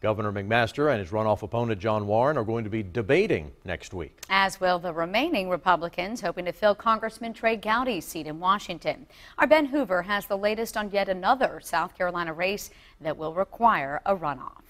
Governor McMaster and his runoff opponent John Warren are going to be debating next week. As will the remaining Republicans, hoping to fill Congressman Trey Gowdy's seat in Washington. Our Ben Hoover has the latest on yet another South Carolina race that will require a runoff.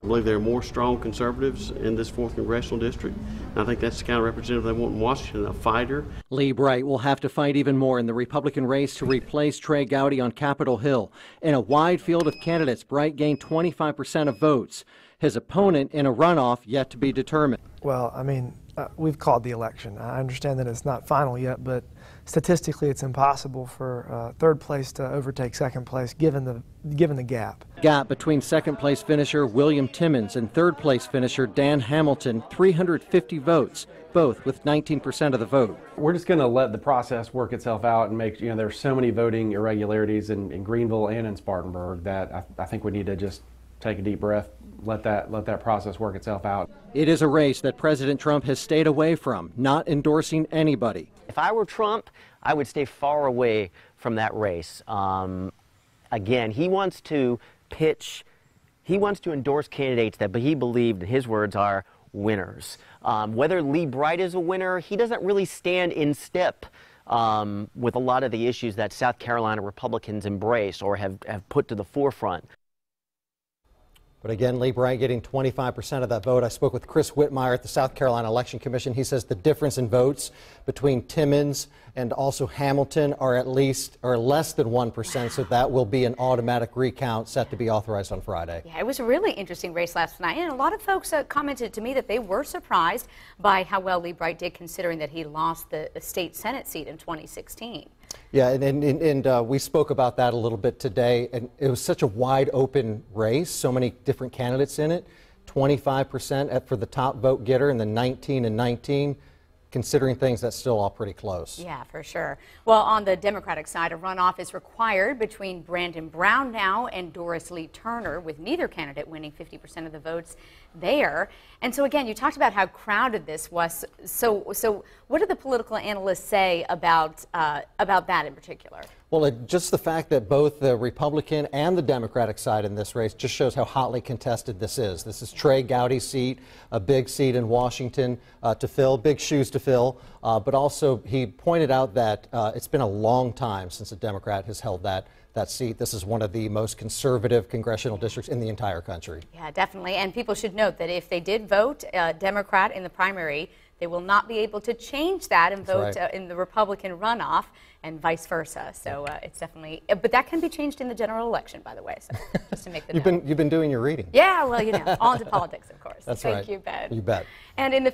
I believe there are more strong conservatives in this 4th Congressional District. And I think that's the kind of representative they want in Washington, a fighter. Lee Bright will have to fight even more in the Republican race to replace Trey Gowdy on Capitol Hill. In a wide field of candidates, Bright gained 25% of votes. His opponent in a runoff yet to be determined. Well, I mean, we've called the election. I understand that it's not final yet, but statistically it's impossible for third place to overtake second place given the gap. Gap between second place finisher William Timmons and third place finisher Dan Hamilton, 350 votes, both with 19% of the vote. We're just going to let the process work itself out and make, there's so many voting irregularities in Greenville and in Spartanburg that I think we need to just take a deep breath, let that process work itself out. It is a race that President Trump has stayed away from, not endorsing anybody. If I were Trump, I would stay far away from that race. Again, he wants to endorse candidates that he believed, his words are, winners. Whether Lee Bright is a winner, he doesn't really stand in step with a lot of the issues that South Carolina Republicans embrace or have put to the forefront. But again, Lee Bright getting 25% of that vote. I spoke with Chris Whitmire at the South Carolina Election Commission. He says the difference in votes between Timmons and also Hamilton are less than 1%, so that will be an automatic recount set to be authorized on Friday. Yeah, it was a really interesting race last night, and a lot of folks commented to me that they were surprised by how well Lee Bright did, considering that he lost the state Senate seat in 2016. Yeah, and we spoke about that a little bit today, and it was such a wide open race, so many different candidates in it, 25% for the top vote getter and then 19 and 19. Considering things, that's still all pretty close. Yeah, for sure. Well, on the Democratic side, a runoff is required between Brandon Brown now and Doris Lee Turner, with neither candidate winning 50% of the votes there. And so, again, you talked about how crowded this was. So what do the political analysts say about that in particular? Well, just the fact that both the Republican and the Democratic side in this race just shows how hotly contested this is. This is Trey Gowdy's seat, a big seat in Washington to fill, big shoes to fill. But also he pointed out that it's been a long time since a Democrat has held that seat. This is one of the most conservative congressional districts in the entire country. Yeah, definitely. And people should note that if they did vote Democrat in the primary, they will not be able to change that and vote in the Republican runoff, and vice versa. So it's definitely, but that can be changed in the general election, by the way. So just to make the You've been doing your reading. Yeah, well, on to politics, of course. That's right. Thank you, Ben. You bet. And in the